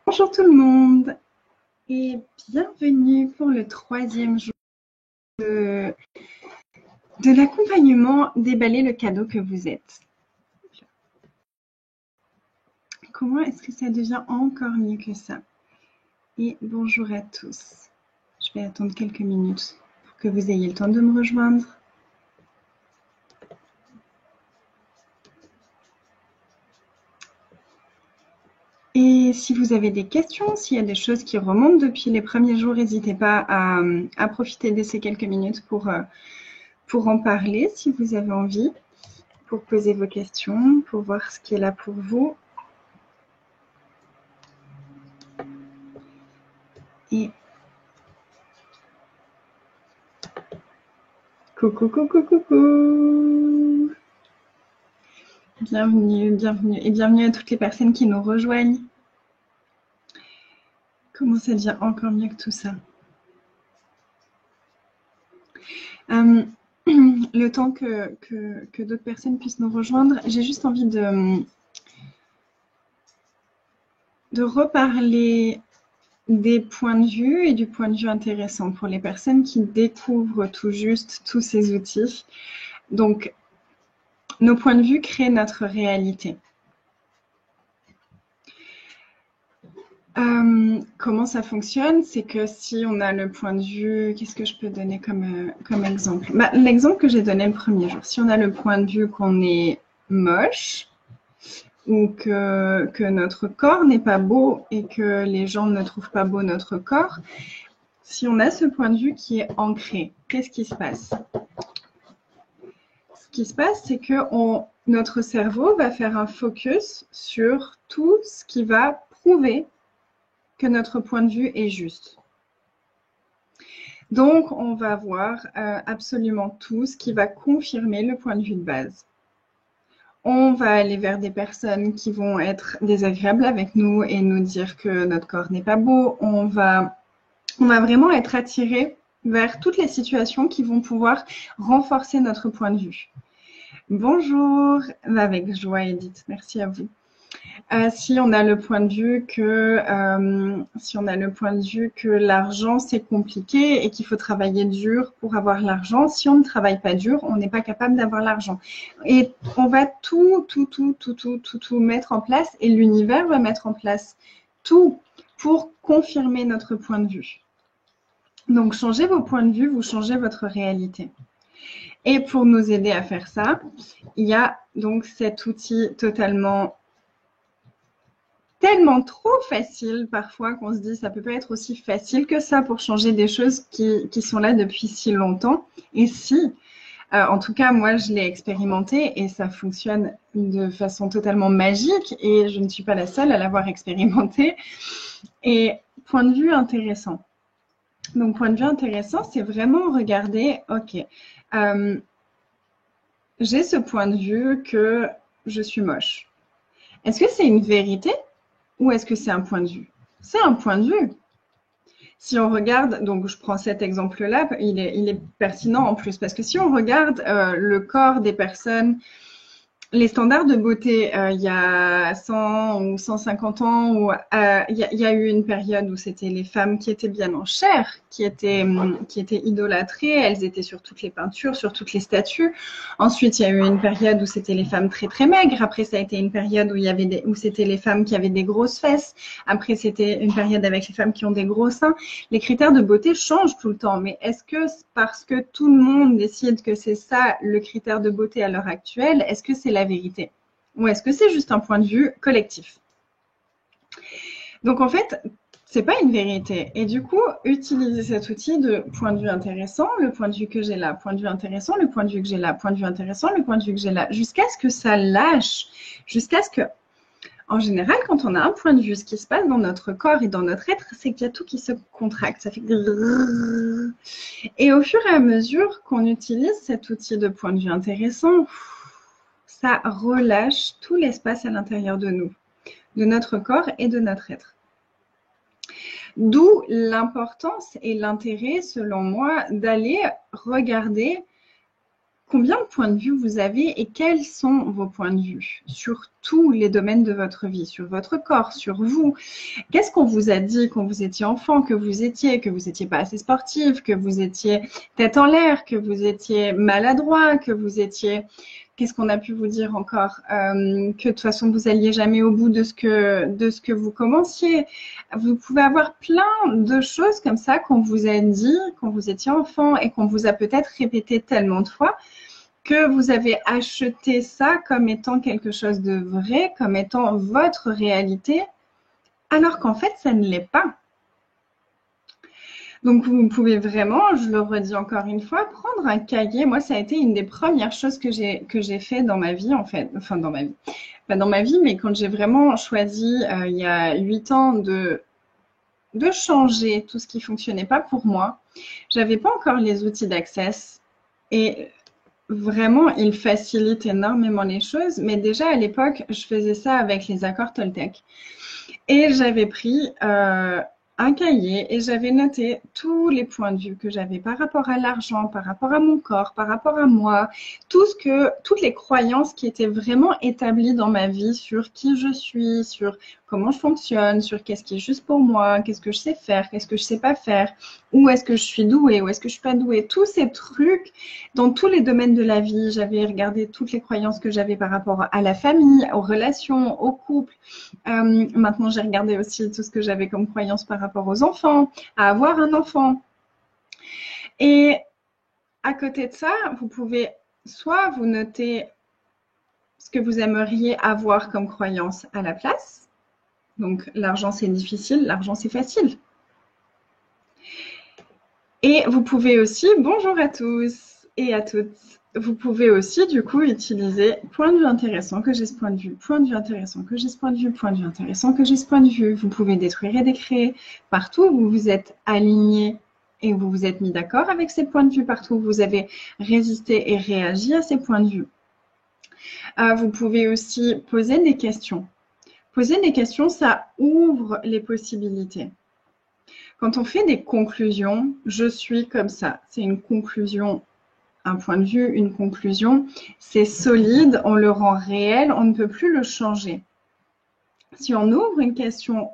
Bonjour tout le monde et bienvenue pour le 3e jour de l'accompagnement Déballer le cadeau que vous êtes. Comment est-ce que ça devient encore mieux que ça? Et bonjour à tous. Je vais attendre quelques minutes pour que vous ayez le temps de me rejoindre. Et si vous avez des questions, s'il y a des choses qui remontent depuis les premiers jours, n'hésitez pas à profiter de ces quelques minutes pour en parler si vous avez envie, pour poser vos questions, pour voir ce qui est là pour vous. Et coucou, coucou, coucou. Bienvenue, bienvenue. Et bienvenue à toutes les personnes qui nous rejoignent. Comment ça devient encore mieux que tout ça? Le temps que d'autres personnes puissent nous rejoindre, j'ai juste envie de reparler des points de vue et du point de vue intéressant pour les personnes qui découvrent tout juste tous ces outils. Donc, nos points de vue créent notre réalité. Comment ça fonctionne? C'est que si on a le point de vue, qu'est-ce que je peux donner comme exemple? L'exemple que j'ai donné le premier jour, si on a le point de vue qu'on est moche ou que notre corps n'est pas beau et que les gens ne trouvent pas beau notre corps, si on a ce point de vue qui est ancré, qu'est-ce qui se passe? Ce qui se passe, c'est que notre cerveau va faire un focus sur tout ce qui va prouver que notre point de vue est juste. Donc, on va voir absolument tout ce qui va confirmer le point de vue de base. On va aller vers des personnes qui vont être désagréables avec nous et nous dire que notre corps n'est pas beau. On va vraiment être attiré vers toutes les situations qui vont pouvoir renforcer notre point de vue. Bonjour, avec joie Edith, merci à vous. Si on a le point de vue que l'argent c'est compliqué et qu'il faut travailler dur pour avoir l'argent, si on ne travaille pas dur, on n'est pas capable d'avoir l'argent. Et on va tout mettre en place et l'univers va mettre en place tout pour confirmer notre point de vue. Donc, changez vos points de vue, vous changez votre réalité. Et pour nous aider à faire ça, il y a donc cet outil tellement trop facile parfois qu'on se dit ça peut pas être aussi facile que ça pour changer des choses qui sont là depuis si longtemps. Et si, en tout cas, moi, je l'ai expérimenté et ça fonctionne de façon totalement magique et je ne suis pas la seule à l'avoir expérimenté. Et point de vue intéressant. Donc, point de vue intéressant, c'est vraiment regarder, ok, j'ai ce point de vue que je suis moche. Est-ce que c'est une vérité ou est-ce que c'est un point de vue? C'est un point de vue. Si on regarde, donc je prends cet exemple-là, il est pertinent en plus, parce que si on regarde le corps des personnes, les standards de beauté, il y a 100 ou 150 ans, où il y a eu une période où c'était les femmes qui étaient bien en chair, qui étaient idolâtrées, elles étaient sur toutes les peintures, sur toutes les statues. Ensuite, il y a eu une période où c'était les femmes très très maigres. Après, ça a été une période où c'était les femmes qui avaient des grosses fesses. Après, c'était une période avec les femmes qui ont des gros seins. Les critères de beauté changent tout le temps, mais est-ce que parce que tout le monde décide que c'est ça le critère de beauté à l'heure actuelle, est-ce que c'est la vérité? Ou est-ce que c'est juste un point de vue collectif? Donc en fait, c'est pas une vérité. Et du coup, utiliser cet outil de point de vue intéressant, le point de vue que j'ai là, point de vue intéressant, le point de vue que j'ai là, point de vue intéressant, le point de vue que j'ai là, jusqu'à ce que ça lâche, jusqu'à ce que, en général, quand on a un point de vue, ce qui se passe dans notre corps et dans notre être, c'est qu'il y a tout qui se contracte, ça fait grrrr. Et au fur et à mesure qu'on utilise cet outil de point de vue intéressant, ça relâche tout l'espace à l'intérieur de nous, de notre corps et de notre être. D'où l'importance et l'intérêt, selon moi, d'aller regarder combien de points de vue vous avez et quels sont vos points de vue sur tous les domaines de votre vie, sur votre corps, sur vous. Qu'est-ce qu'on vous a dit quand vous étiez enfant, que vous n'étiez pas assez sportif, que vous étiez tête en l'air, que vous étiez maladroit, que vous étiez... Qu'est-ce qu'on a pu vous dire encore que de toute façon, vous n'alliez jamais au bout de ce que vous commenciez. Vous pouvez avoir plein de choses comme ça qu'on vous a dit quand vous étiez enfant et qu'on vous a peut-être répété tellement de fois que vous avez acheté ça comme étant quelque chose de vrai, comme étant votre réalité, alors qu'en fait, ça ne l'est pas. Donc, vous pouvez vraiment, je le redis encore une fois, prendre un cahier. Moi, ça a été une des premières choses que j'ai fait dans ma vie, en fait. Enfin, dans ma vie. Pas dans ma vie, mais quand j'ai vraiment choisi, il y a 8 ans, de changer tout ce qui ne fonctionnait pas pour moi. Je n'avais pas encore les outils d'Access. Et vraiment, ils facilitent énormément les choses. Mais déjà, à l'époque, je faisais ça avec les accords Toltec. Et j'avais pris... un cahier et j'avais noté tous les points de vue que j'avais par rapport à l'argent, par rapport à mon corps, par rapport à moi, toutes les croyances qui étaient vraiment établies dans ma vie sur qui je suis, sur comment je fonctionne, sur qu'est-ce qui est juste pour moi, qu'est-ce que je sais faire, qu'est-ce que je sais pas faire, où est-ce que je suis douée, où est-ce que je suis pas douée, tous ces trucs dans tous les domaines de la vie. J'avais regardé toutes les croyances que j'avais par rapport à la famille, aux relations, au couple. Maintenant, j'ai regardé aussi tout ce que j'avais comme croyance par rapport aux enfants, à avoir un enfant. Et à côté de ça, vous pouvez soit vous noter ce que vous aimeriez avoir comme croyance à la place. Donc, l'argent, c'est difficile, l'argent, c'est facile. Et vous pouvez aussi, bonjour à tous et à toutes, vous pouvez aussi du coup utiliser point de vue intéressant que j'ai ce point de vue, point de vue intéressant que j'ai ce point de vue, point de vue intéressant que j'ai ce point de vue. Vous pouvez détruire et décréer partout où vous vous êtes aligné et vous vous êtes mis d'accord avec ces points de vue, partout où vous avez résisté et réagi à ces points de vue. Vous pouvez aussi poser des questions. Poser des questions, ça ouvre les possibilités. Quand on fait des conclusions, je suis comme ça. C'est une conclusion, un point de vue, une conclusion. C'est solide, on le rend réel, on ne peut plus le changer. Si on ouvre une question,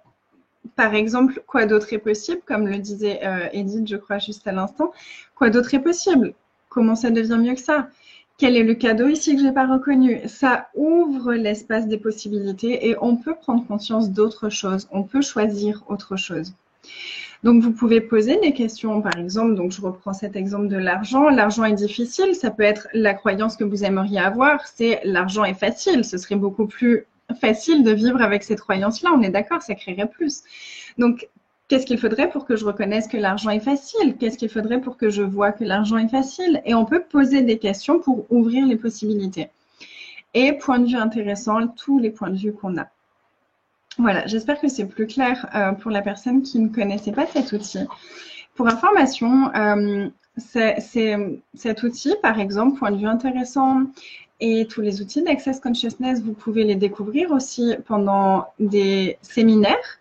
par exemple, quoi d'autre est possible, comme le disait Edith, je crois, juste à l'instant, quoi d'autre est possible? Comment ça devient mieux que ça? Quel est le cadeau ici que je n'ai pas reconnu? Ça ouvre l'espace des possibilités et on peut prendre conscience d'autre chose. On peut choisir autre chose. Donc, vous pouvez poser des questions, par exemple, donc je reprends cet exemple de l'argent. L'argent est difficile, ça peut être la croyance que vous aimeriez avoir, c'est l'argent est facile. Ce serait beaucoup plus facile de vivre avec cette croyance-là, on est d'accord, ça créerait plus. Donc, qu'est-ce qu'il faudrait pour que je reconnaisse que l'argent est facile? Qu'est-ce qu'il faudrait pour que je vois que l'argent est facile? Et on peut poser des questions pour ouvrir les possibilités. Et point de vue intéressant, tous les points de vue qu'on a. Voilà, j'espère que c'est plus clair pour la personne qui ne connaissait pas cet outil. Pour information, cet outil, par exemple, point de vue intéressant et tous les outils d'Access Consciousness, vous pouvez les découvrir aussi pendant des séminaires.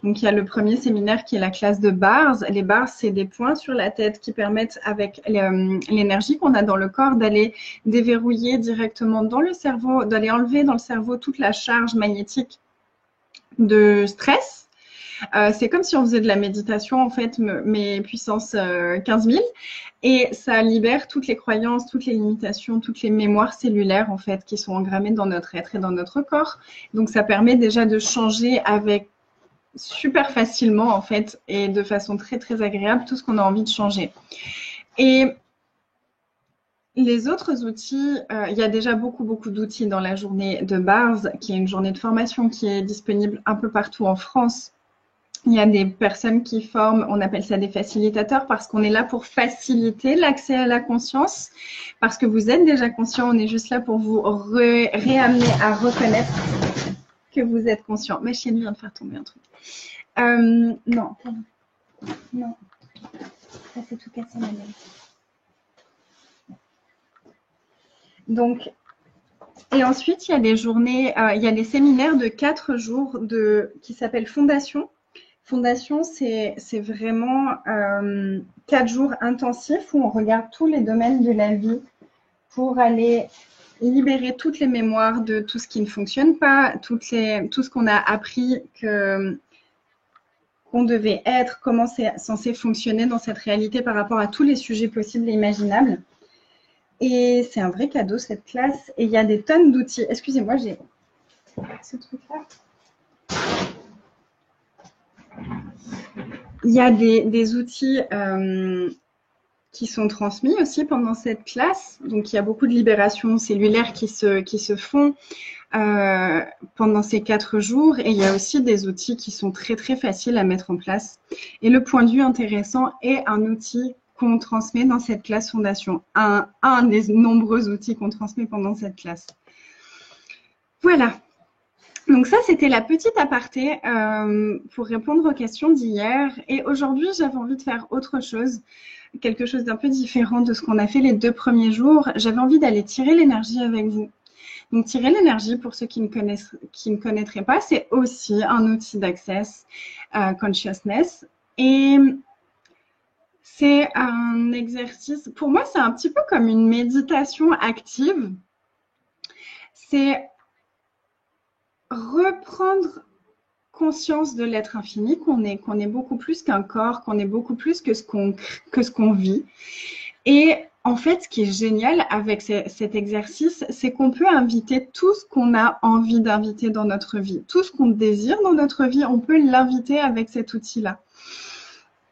Donc, il y a le premier séminaire qui est la classe de bars. Les bars, c'est des points sur la tête qui permettent, avec l'énergie qu'on a dans le corps, d'aller déverrouiller directement dans le cerveau, d'aller enlever dans le cerveau toute la charge magnétique de stress. C'est comme si on faisait de la méditation, en fait, mais puissance 15 000. Et ça libère toutes les croyances, toutes les limitations, toutes les mémoires cellulaires, en fait, qui sont engrammées dans notre être et dans notre corps. Donc, ça permet déjà de changer avec super facilement, en fait, et de façon très, très agréable, tout ce qu'on a envie de changer. Et les autres outils, il y a déjà beaucoup d'outils dans la journée de BARS, qui est une journée de formation qui est disponible un peu partout en France. Il y a des personnes qui forment, on appelle ça des facilitateurs, parce qu'on est là pour faciliter l'accès à la conscience, parce que vous êtes déjà conscient, on est juste là pour vous réamener à reconnaître que vous êtes conscient. Ma chienne vient de faire tomber un truc. Non, non, ça s'est tout cassé, ma belle. Donc, et ensuite, il y a des journées, il y a des séminaires de 4 jours qui s'appellent Fondation. Fondation, c'est vraiment 4 jours intensifs où on regarde tous les domaines de la vie pour aller libérer toutes les mémoires de tout ce qui ne fonctionne pas, tout ce qu'on a appris qu'on devait être, comment c'est censé fonctionner dans cette réalité par rapport à tous les sujets possibles et imaginables. Et c'est un vrai cadeau, cette classe. Et il y a des tonnes d'outils. Excusez-moi, j'ai ce truc-là. Il y a des outils qui sont transmis aussi pendant cette classe. Donc, il y a beaucoup de libérations cellulaires qui se font pendant ces 4 jours. Et il y a aussi des outils qui sont très, très faciles à mettre en place. Et le point de vue intéressant est un outil qu'on transmet dans cette classe fondation. Un des nombreux outils qu'on transmet pendant cette classe. Voilà. Donc ça, c'était la petite aparté pour répondre aux questions d'hier. Et aujourd'hui, j'avais envie de faire autre chose, quelque chose d'un peu différent de ce qu'on a fait les 2 premiers jours. J'avais envie d'aller tirer l'énergie avec vous. Donc, tirer l'énergie, pour ceux qui ne connaîtraient pas, c'est aussi un outil d'Access Consciousness. Et c'est un exercice, pour moi, c'est un petit peu comme une méditation active. C'est reprendre conscience de l'être infini, qu'on est beaucoup plus qu'un corps, qu'on est beaucoup plus que ce qu'on vit. Et en fait, ce qui est génial avec cet exercice, c'est qu'on peut inviter tout ce qu'on a envie d'inviter dans notre vie. Tout ce qu'on désire dans notre vie, on peut l'inviter avec cet outil-là.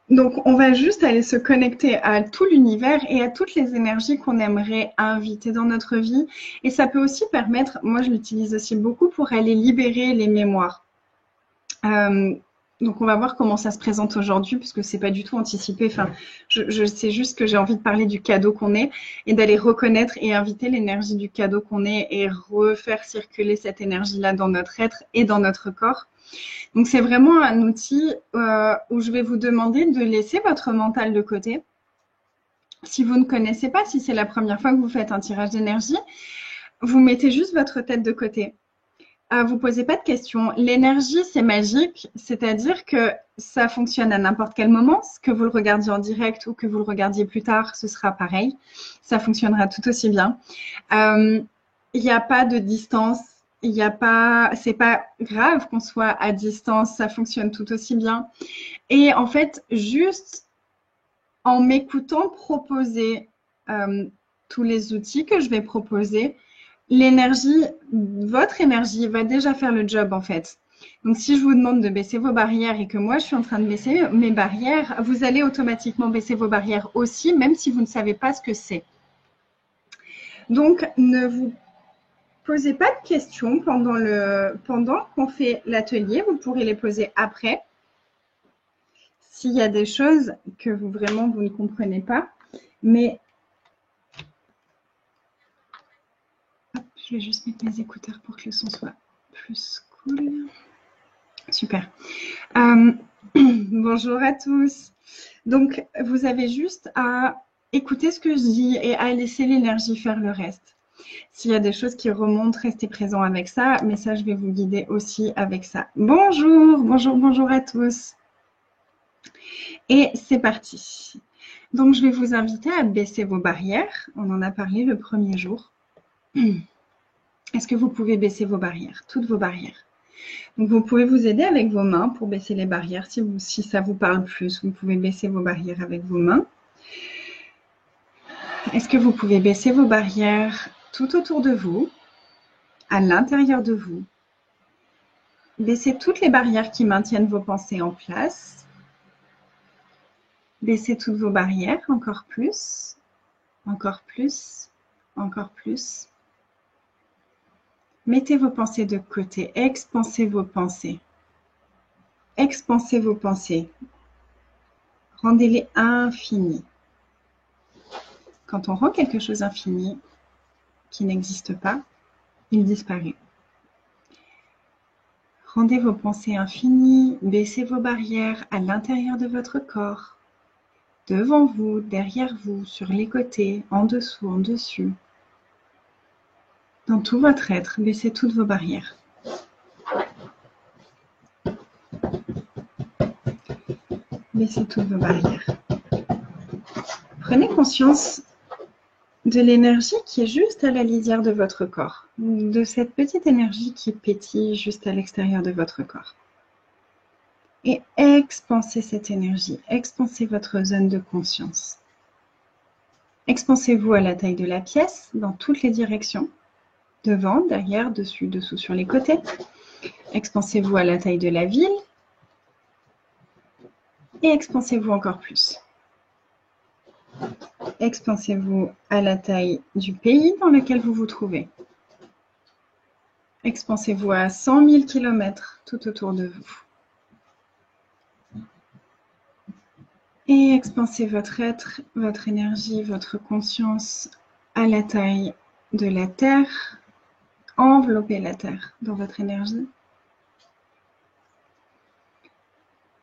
Donc, on va juste aller se connecter à tout l'univers et à toutes les énergies qu'on aimerait inviter dans notre vie. Et ça peut aussi permettre, moi je l'utilise aussi beaucoup pour aller libérer les mémoires. Donc, on va voir comment ça se présente aujourd'hui, puisque c'est pas du tout anticipé. Enfin, je sais juste que j'ai envie de parler du cadeau qu'on est et d'aller reconnaître et inviter l'énergie du cadeau qu'on est et refaire circuler cette énergie-là dans notre être et dans notre corps. Donc, c'est vraiment un outil où je vais vous demander de laisser votre mental de côté. Si vous ne connaissez pas, si c'est la première fois que vous faites un tirage d'énergie, vous mettez juste votre tête de côté. Vous ne posez pas de questions. L'énergie, c'est magique, c'est-à-dire que ça fonctionne à n'importe quel moment. Que vous le regardiez en direct ou que vous le regardiez plus tard, ce sera pareil. Ça fonctionnera tout aussi bien. Il n'y a pas de distance. C'est pas grave qu'on soit à distance, ça fonctionne tout aussi bien. Et en fait, juste en m'écoutant proposer tous les outils que je vais proposer, votre énergie va déjà faire le job en fait. Donc, si je vous demande de baisser vos barrières et que moi, je suis en train de baisser mes barrières, vous allez automatiquement baisser vos barrières aussi, même si vous ne savez pas ce que c'est. Donc, ne vous posez pas de questions pendant qu'on fait l'atelier. Vous pourrez les poser après. S'il y a des choses que vous ne comprenez pas. Mais hop, je vais juste mettre mes écouteurs pour que le son soit plus cool. Super. Bonjour à tous. Donc, vous avez juste à écouter ce que je dis et à laisser l'énergie faire le reste. S'il y a des choses qui remontent, restez présents avec ça, mais ça, je vais vous guider aussi avec ça. Bonjour, bonjour, bonjour à tous. Et c'est parti. Donc, je vais vous inviter à baisser vos barrières. On en a parlé le premier jour. Est-ce que vous pouvez baisser vos barrières, toutes vos barrières? Donc, vous pouvez vous aider avec vos mains pour baisser les barrières. Si ça vous parle plus, vous pouvez baisser vos barrières avec vos mains. Est-ce que vous pouvez baisser vos barrières tout autour de vous, à l'intérieur de vous? Baissez toutes les barrières qui maintiennent vos pensées en place. Baissez toutes vos barrières, encore plus, encore plus, encore plus. Mettez vos pensées de côté, expansez vos pensées. Expansez vos pensées. Rendez-les infinies. Quand on rend quelque chose infini, qui n'existe pas, il disparaît. Rendez vos pensées infinies, baissez vos barrières à l'intérieur de votre corps, devant vous, derrière vous, sur les côtés, en dessous, en dessus. Dans tout votre être, baissez toutes vos barrières. Baissez toutes vos barrières. Prenez conscience de l'énergie qui est juste à la lisière de votre corps, de cette petite énergie qui pétille juste à l'extérieur de votre corps. Et expansez cette énergie, expansez votre zone de conscience. Expansez-vous à la taille de la pièce, dans toutes les directions, devant, derrière, dessus, dessous, sur les côtés. Expansez-vous à la taille de la ville et expansez-vous encore plus. Expansez-vous à la taille du pays dans lequel vous vous trouvez. Expansez-vous à 100 000 km tout autour de vous. Et expansez votre être, votre énergie, votre conscience à la taille de la Terre. Enveloppez la Terre dans votre énergie.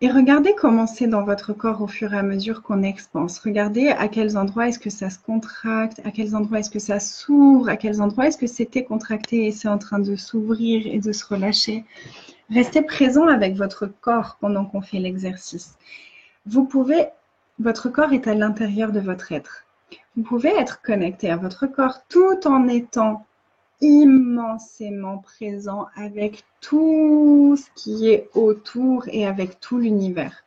Et regardez comment c'est dans votre corps au fur et à mesure qu'on expanse. Regardez à quels endroits est-ce que ça se contracte, à quels endroits est-ce que ça s'ouvre, à quels endroits est-ce que c'était contracté et c'est en train de s'ouvrir et de se relâcher. Restez présent avec votre corps pendant qu'on fait l'exercice. Votre corps est à l'intérieur de votre être. Vous pouvez être connecté à votre corps tout en étant immensément présent avec tout ce qui est autour et avec tout l'univers.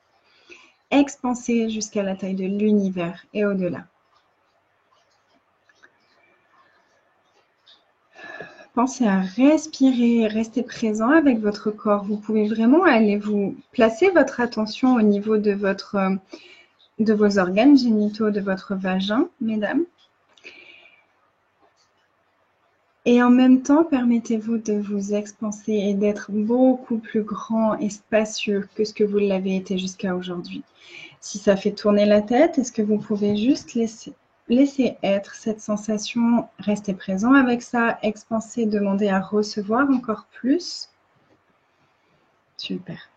Expansez jusqu'à la taille de l'univers et au-delà. Pensez à respirer, restez présent avec votre corps. Vous pouvez vraiment aller vous placer votre attention au niveau de vos organes génitaux, de votre vagin, mesdames. Et en même temps, permettez-vous de vous expanser et d'être beaucoup plus grand et spacieux que ce que vous l'avez été jusqu'à aujourd'hui. Si ça fait tourner la tête, est-ce que vous pouvez juste laisser être cette sensation, rester présent avec ça, expanser, demander à recevoir encore plus? Super.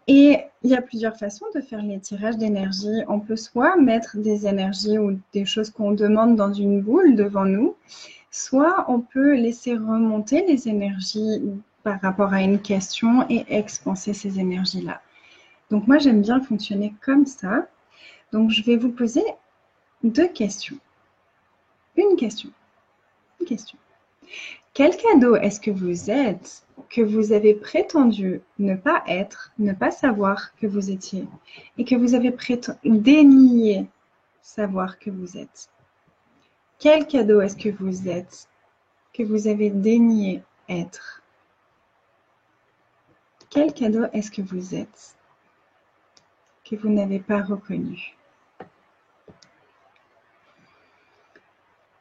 Et il y a plusieurs façons de faire les tirages d'énergie. On peut soit mettre des énergies ou des choses qu'on demande dans une boule devant nous, soit on peut laisser remonter les énergies par rapport à une question et expanser ces énergies-là. Donc moi, j'aime bien fonctionner comme ça. Donc je vais vous poser deux questions. Une question. Quel cadeau est-ce que vous êtes que vous avez prétendu ne pas être, ne pas savoir que vous étiez et que vous avez dénié savoir que vous êtes? Quel cadeau est-ce que vous êtes que vous avez dénié être? Quel cadeau est-ce que vous êtes que vous n'avez pas reconnu?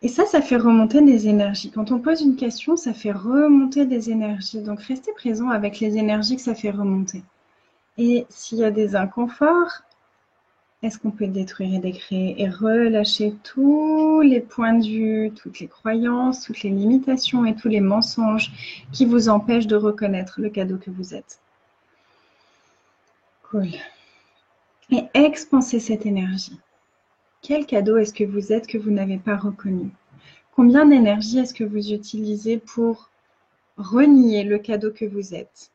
Et ça fait remonter des énergies. Quand on pose une question, ça fait remonter des énergies. Donc, restez présent avec les énergies que ça fait remonter. Et s'il y a des inconforts, est-ce qu'on peut détruire et décréer et relâcher tous les points de vue, toutes les croyances, toutes les limitations et tous les mensonges qui vous empêchent de reconnaître le cadeau que vous êtes? Cool. Et expansez cette énergie. Quel cadeau est-ce que vous êtes que vous n'avez pas reconnu? Combien d'énergie est-ce que vous utilisez pour renier le cadeau que vous êtes?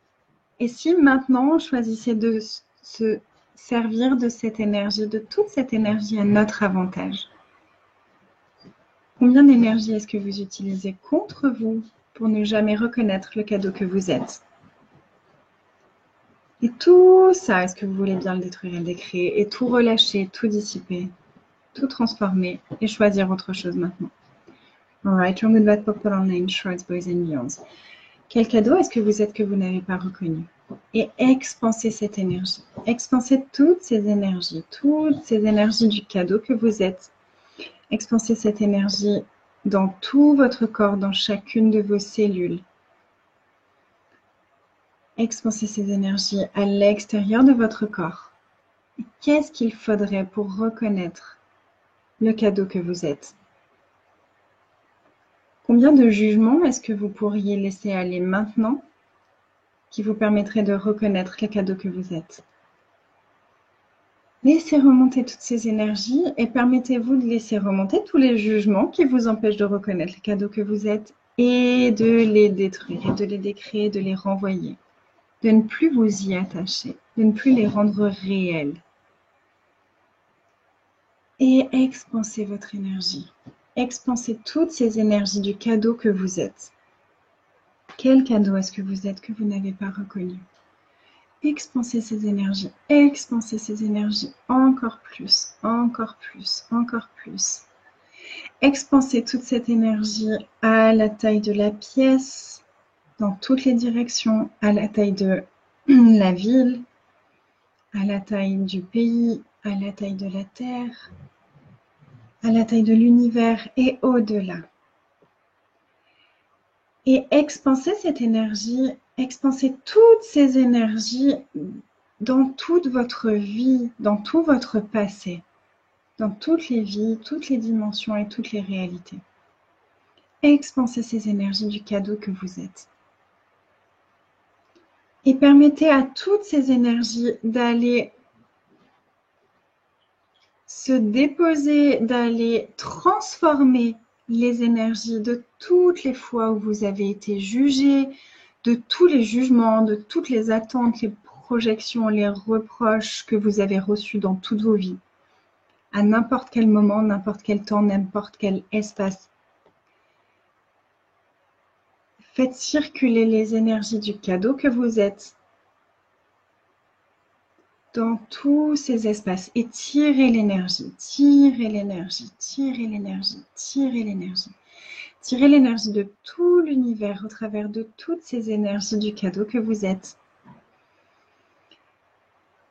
Et si maintenant, choisissez de se servir de cette énergie, de toute cette énergie à notre avantage? Combien d'énergie est-ce que vous utilisez contre vous pour ne jamais reconnaître le cadeau que vous êtes? Et tout ça, est-ce que vous voulez bien le détruire et le décréer et tout relâcher, tout dissiper, tout transformer et choisir autre chose maintenant? Alright, Wrong with That Popular Name, Shorts, Boys and Beyonds. Quel cadeau est-ce que vous êtes que vous n'avez pas reconnu? Et expansez cette énergie. Expansez toutes ces énergies du cadeau que vous êtes. Expansez cette énergie dans tout votre corps, dans chacune de vos cellules. Expansez ces énergies à l'extérieur de votre corps. Qu'est-ce qu'il faudrait pour reconnaître le cadeau que vous êtes? Combien de jugements est-ce que vous pourriez laisser aller maintenant qui vous permettrait de reconnaître le cadeau que vous êtes? Laissez remonter toutes ces énergies et permettez-vous de laisser remonter tous les jugements qui vous empêchent de reconnaître le cadeau que vous êtes et de les détruire, de les décréer, de les renvoyer, de ne plus vous y attacher, de ne plus les rendre réels. Et expansez votre énergie. Expansez toutes ces énergies du cadeau que vous êtes. Quel cadeau est-ce que vous êtes que vous n'avez pas reconnu? Expansez ces énergies encore plus, encore plus, encore plus. Expansez toute cette énergie à la taille de la pièce, dans toutes les directions, à la taille de la ville, à la taille du pays, à la taille de la Terre, à la taille de l'univers et au-delà. Et expansez cette énergie, expansez toutes ces énergies dans toute votre vie, dans tout votre passé, dans toutes les vies, toutes les dimensions et toutes les réalités. Expansez ces énergies du cadeau que vous êtes. Et permettez à toutes ces énergies d'aller se déposer, d'aller transformer les énergies de toutes les fois où vous avez été jugé, de tous les jugements, de toutes les attentes, les projections, les reproches que vous avez reçus dans toutes vos vies, à n'importe quel moment, n'importe quel temps, n'importe quel espace. Faites circuler les énergies du cadeau que vous êtes dans tous ces espaces et tirez l'énergie, tirez l'énergie, tirez l'énergie, tirez l'énergie. Tirez l'énergie de tout l'univers au travers de toutes ces énergies du cadeau que vous êtes.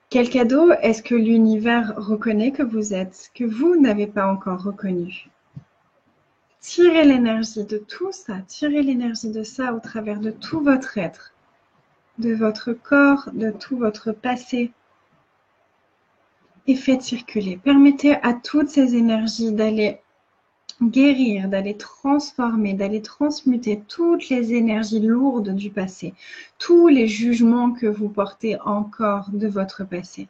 Quel cadeau est-ce que l'univers reconnaît que vous êtes, que vous n'avez pas encore reconnu? Tirez l'énergie de tout ça, tirez l'énergie de ça au travers de tout votre être, de votre corps, de tout votre passé. Et faites circuler. Permettez à toutes ces énergies d'aller guérir, d'aller transformer, d'aller transmuter toutes les énergies lourdes du passé, tous les jugements que vous portez encore de votre passé.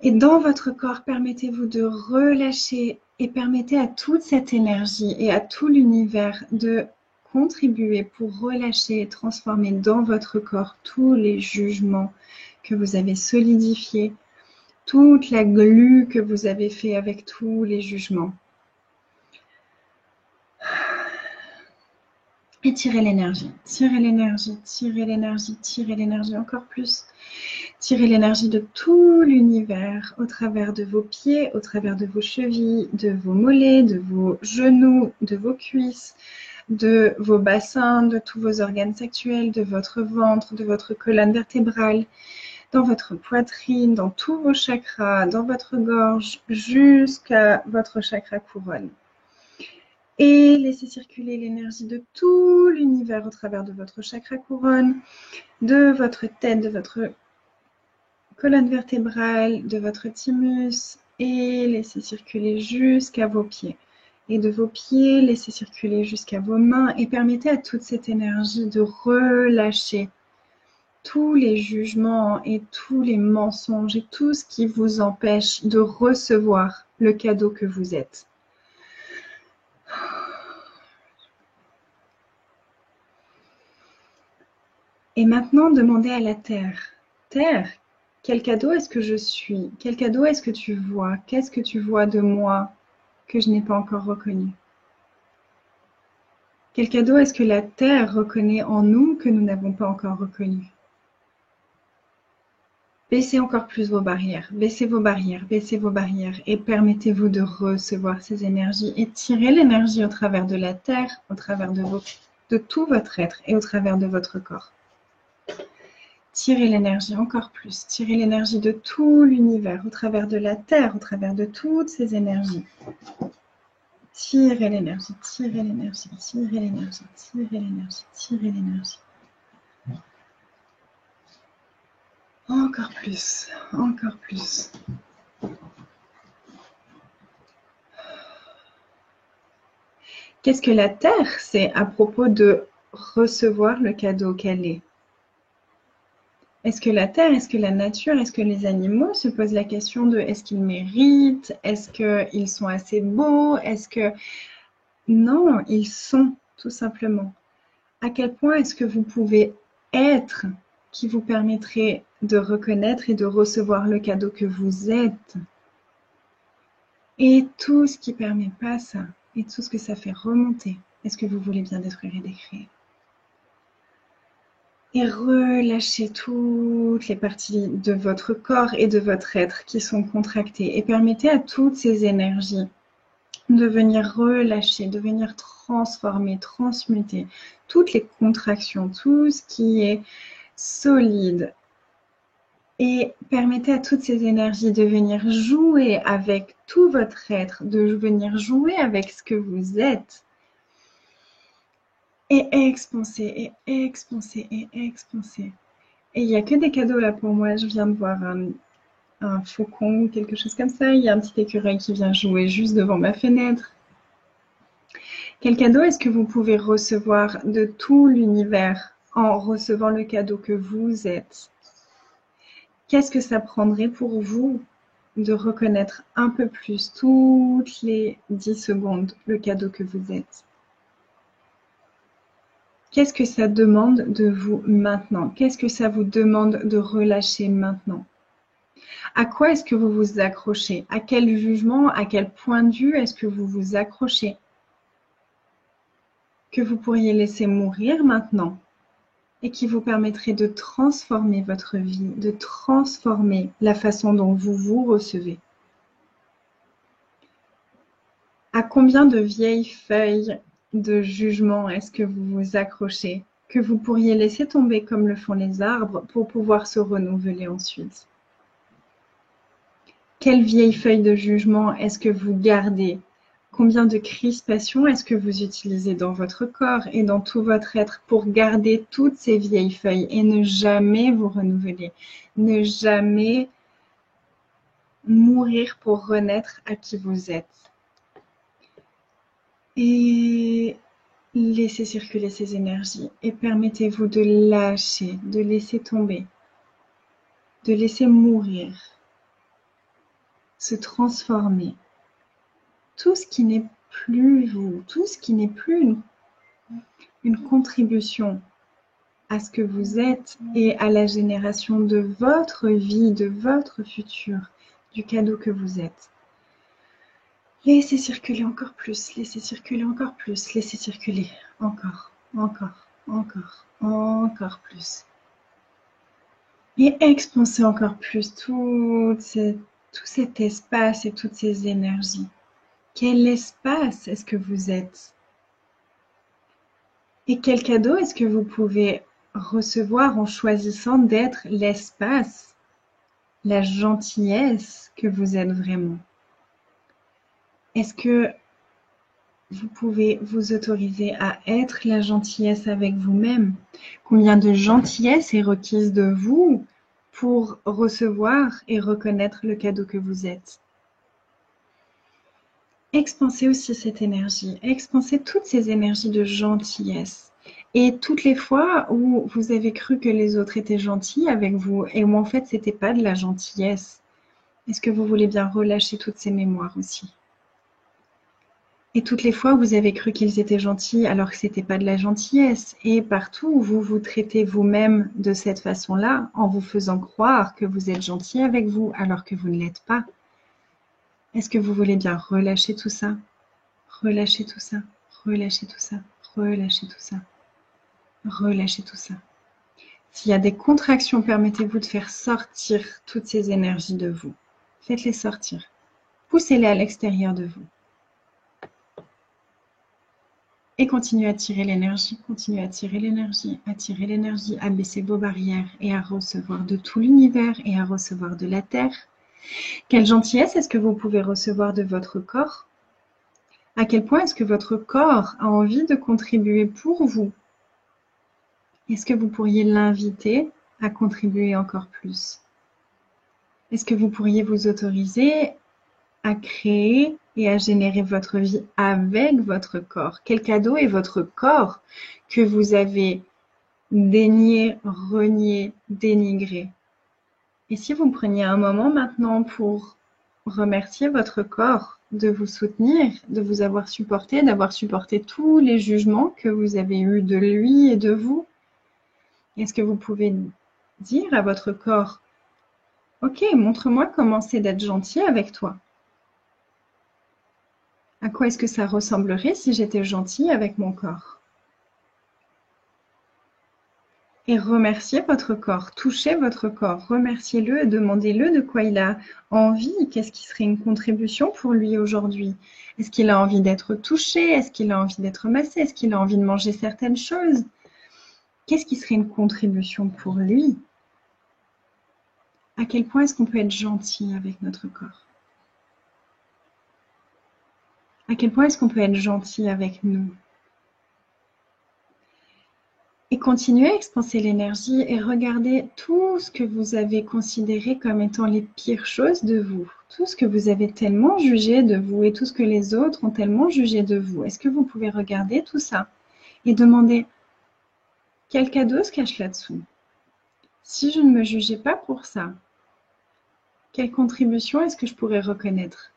Et dans votre corps, permettez-vous de relâcher et permettez à toute cette énergie et à tout l'univers de contribuer pour relâcher et transformer dans votre corps tous les jugements que vous avez solidifiés, toute la glu que vous avez fait avec tous les jugements. Et tirez l'énergie, tirez l'énergie, tirez l'énergie, tirez l'énergie encore plus. Tirez l'énergie de tout l'univers au travers de vos pieds, au travers de vos chevilles, de vos mollets, de vos genoux, de vos cuisses, de vos bassins, de tous vos organes sexuels, de votre ventre, de votre colonne vertébrale, dans votre poitrine, dans tous vos chakras, dans votre gorge, jusqu'à votre chakra couronne. Et laissez circuler l'énergie de tout l'univers au travers de votre chakra couronne, de votre tête, de votre colonne vertébrale, de votre thymus, et laissez circuler jusqu'à vos pieds. Et de vos pieds, laissez circuler jusqu'à vos mains et permettez à toute cette énergie de relâcher tous les jugements et tous les mensonges et tout ce qui vous empêche de recevoir le cadeau que vous êtes. Et maintenant, demandez à la Terre. Terre, quel cadeau est-ce que je suis? Quel cadeau est-ce que tu vois? Qu'est-ce que tu vois de moi que je n'ai pas encore reconnu? Quel cadeau est-ce que la Terre reconnaît en nous que nous n'avons pas encore reconnu? Baissez encore plus vos barrières, baissez vos barrières, baissez vos barrières et permettez-vous de recevoir ces énergies et tirez l'énergie au travers de la Terre, au travers de tout votre être et au travers de votre corps. Tirez l'énergie encore plus, tirez l'énergie de tout l'univers, au travers de la Terre, au travers de toutes ces énergies. Tirez l'énergie, tirez l'énergie, tirez l'énergie, tirez l'énergie, tirez l'énergie. Encore plus, encore plus. Qu'est-ce que la Terre sait à propos de recevoir le cadeau qu'elle est? Est-ce que la Terre, est-ce que la nature, est-ce que les animaux se posent la question de est-ce qu'ils méritent? Est-ce qu'ils sont assez beaux? Est-ce que... Non, ils sont, tout simplement. À quel point est-ce que vous pouvez être qui vous permettrait de reconnaître et de recevoir le cadeau que vous êtes? Et tout ce qui ne permet pas ça, et tout ce que ça fait remonter, est-ce que vous voulez bien détruire et décréer? Et relâchez toutes les parties de votre corps et de votre être qui sont contractées. Et permettez à toutes ces énergies de venir relâcher, de venir transformer, transmuter toutes les contractions, tout ce qui est solide. Et permettez à toutes ces énergies de venir jouer avec tout votre être, de venir jouer avec ce que vous êtes. Et expanser, et expanser, et expanser. Et il n'y a que des cadeaux là pour moi. Je viens de voir un faucon ou quelque chose comme ça. Il y a un petit écureuil qui vient jouer juste devant ma fenêtre. Quel cadeau est-ce que vous pouvez recevoir de tout l'univers en recevant le cadeau que vous êtes? Qu'est-ce que ça prendrait pour vous de reconnaître un peu plus toutes les 10 secondes le cadeau que vous êtes? Qu'est-ce que ça demande de vous maintenant? Qu'est-ce que ça vous demande de relâcher maintenant? À quoi est-ce que vous vous accrochez? À quel jugement, à quel point de vue est-ce que vous vous accrochez? Que vous pourriez laisser mourir maintenant et qui vous permettrait de transformer votre vie, de transformer la façon dont vous vous recevez. À combien de vieilles feuilles de jugement est-ce que vous vous accrochez, que vous pourriez laisser tomber comme le font les arbres pour pouvoir se renouveler ensuite? Quelle vieille feuille de jugement est-ce que vous gardez? Combien de crispations est-ce que vous utilisez dans votre corps et dans tout votre être pour garder toutes ces vieilles feuilles et ne jamais vous renouveler, ne jamais mourir pour renaître à qui vous êtes? Et laissez circuler ces énergies et permettez-vous de lâcher, de laisser tomber, de laisser mourir, se transformer. Tout ce qui n'est plus vous, tout ce qui n'est plus une contribution à ce que vous êtes et à la génération de votre vie, de votre futur, du cadeau que vous êtes. Laissez circuler encore plus, laissez circuler encore plus, laissez circuler encore, encore, encore, encore plus. Et expansez encore plus tout cet espace et toutes ces énergies. Quel espace est-ce que vous êtes? Et quel cadeau est-ce que vous pouvez recevoir en choisissant d'être l'espace, la gentillesse que vous êtes vraiment? Est-ce que vous pouvez vous autoriser à être la gentillesse avec vous-même? Combien de gentillesse est requise de vous pour recevoir et reconnaître le cadeau que vous êtes? Expansez aussi cette énergie, expansez toutes ces énergies de gentillesse. Et toutes les fois où vous avez cru que les autres étaient gentils avec vous et où en fait c'était pas de la gentillesse, est-ce que vous voulez bien relâcher toutes ces mémoires aussi? Et toutes les fois où vous avez cru qu'ils étaient gentils alors que c'était pas de la gentillesse, et partout où vous vous traitez vous-même de cette façon-là, en vous faisant croire que vous êtes gentil avec vous alors que vous ne l'êtes pas, est-ce que vous voulez bien relâcher tout ça? Relâchez tout ça, relâchez tout ça, relâchez tout ça, relâchez tout ça. S'il y a des contractions, permettez-vous de faire sortir toutes ces énergies de vous. Faites-les sortir. Poussez-les à l'extérieur de vous. Et continuez à tirer l'énergie, continuez à tirer l'énergie, à baisser vos barrières et à recevoir de tout l'univers et à recevoir de la terre. Quelle gentillesse est-ce que vous pouvez recevoir de votre corps? À quel point est-ce que votre corps a envie de contribuer pour vous? Est-ce que vous pourriez l'inviter à contribuer encore plus? Est-ce que vous pourriez vous autoriser à créer et à générer votre vie avec votre corps? Quel cadeau est votre corps que vous avez dénié, renié, dénigré? Et si vous preniez un moment maintenant pour remercier votre corps de vous soutenir, de vous avoir supporté, d'avoir supporté tous les jugements que vous avez eus de lui et de vous? Est-ce que vous pouvez dire à votre corps, ok, montre-moi comment c'est d'être gentil avec toi. À quoi est-ce que ça ressemblerait si j'étais gentille avec mon corps? Et remerciez votre corps, touchez votre corps, remerciez-le et demandez-le de quoi il a envie. Qu'est-ce qui serait une contribution pour lui aujourd'hui? Est-ce qu'il a envie d'être touché? Est-ce qu'il a envie d'être massé? Est-ce qu'il a envie de manger certaines choses? Qu'est-ce qui serait une contribution pour lui? À quel point est-ce qu'on peut être gentil avec notre corps? À quel point est-ce qu'on peut être gentil avec nous? Et continuez à expanser l'énergie et regardez tout ce que vous avez considéré comme étant les pires choses de vous. Tout ce que vous avez tellement jugé de vous et tout ce que les autres ont tellement jugé de vous. Est-ce que vous pouvez regarder tout ça et demander quel cadeau se cache là-dessous? Si je ne me jugeais pas pour ça, quelle contribution est-ce que je pourrais reconnaître?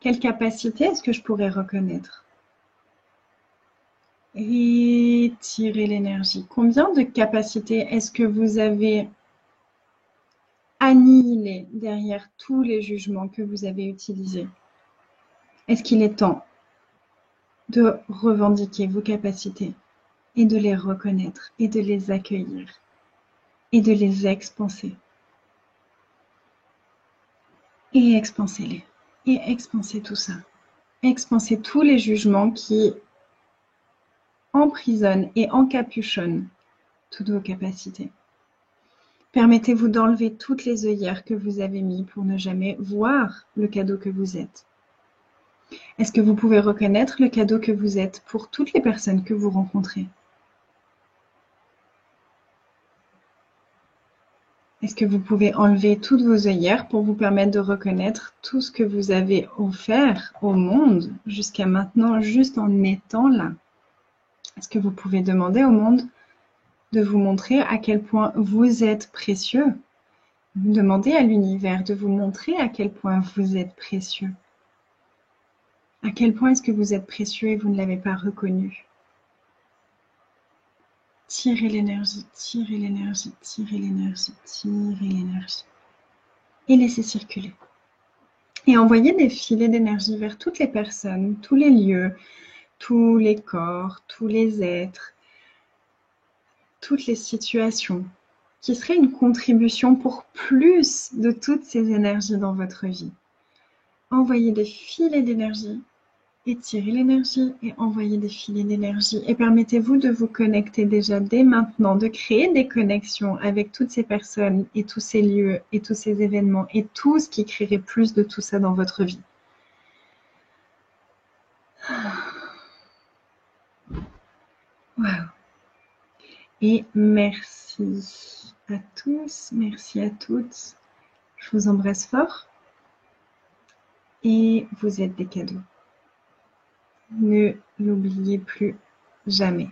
Quelle capacité est-ce que je pourrais reconnaître? Étirez l'énergie. Combien de capacités est-ce que vous avez annihilées derrière tous les jugements que vous avez utilisés? Est-ce qu'il est temps de revendiquer vos capacités et de les reconnaître et de les accueillir et de les expanser? Et expansez-les. Et expansez tout ça. Expansez tous les jugements qui emprisonnent et encapuchonnent toutes vos capacités. Permettez-vous d'enlever toutes les œillères que vous avez mises pour ne jamais voir le cadeau que vous êtes. Est-ce que vous pouvez reconnaître le cadeau que vous êtes pour toutes les personnes que vous rencontrez? Est-ce que vous pouvez enlever toutes vos œillères pour vous permettre de reconnaître tout ce que vous avez offert au monde jusqu'à maintenant, juste en étant là? Est-ce que vous pouvez demander au monde de vous montrer à quel point vous êtes précieux? Demandez à l'univers de vous montrer à quel point vous êtes précieux. À quel point est-ce que vous êtes précieux et vous ne l'avez pas reconnu? Tirez l'énergie, tirez l'énergie, tirez l'énergie, tirez l'énergie. Et laissez circuler. Et envoyez des filets d'énergie vers toutes les personnes, tous les lieux, tous les corps, tous les êtres, toutes les situations qui seraient une contribution pour plus de toutes ces énergies dans votre vie. Envoyez des filets d'énergie. Étirez l'énergie et envoyez des filets d'énergie et permettez-vous de vous connecter déjà dès maintenant, de créer des connexions avec toutes ces personnes et tous ces lieux et tous ces événements et tout ce qui créerait plus de tout ça dans votre vie. Wow. Et merci à tous, merci à toutes. Je vous embrasse fort et vous êtes des cadeaux. Ne l'oubliez plus jamais.